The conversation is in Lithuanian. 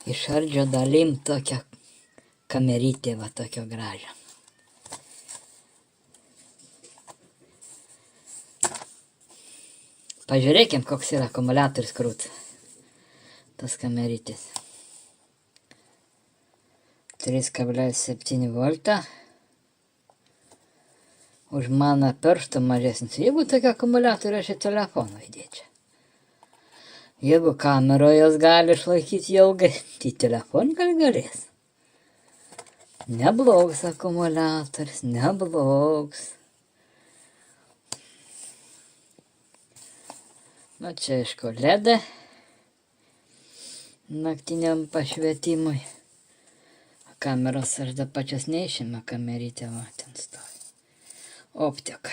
Išardžio dalim tokią kamerytę, va tokio gražią. Pažiūrėkim, koks yra akumuliatorius krūtas. Tas kamerytis. 3,7 voltą. Už mano pirštą mažesnis. Jeigu tokia akumuliatorė, aš į telefoną įdėčiau. Jeigu kameroje jos gali išlaikyti ilgai, tai telefoną galės. Neblogs akumuliatorius, neblogs. Na čia aišku LED naktiniam pašvietimui. Kameros aš dar pačios neišėmė, kamerytė va ten stovi. Optika.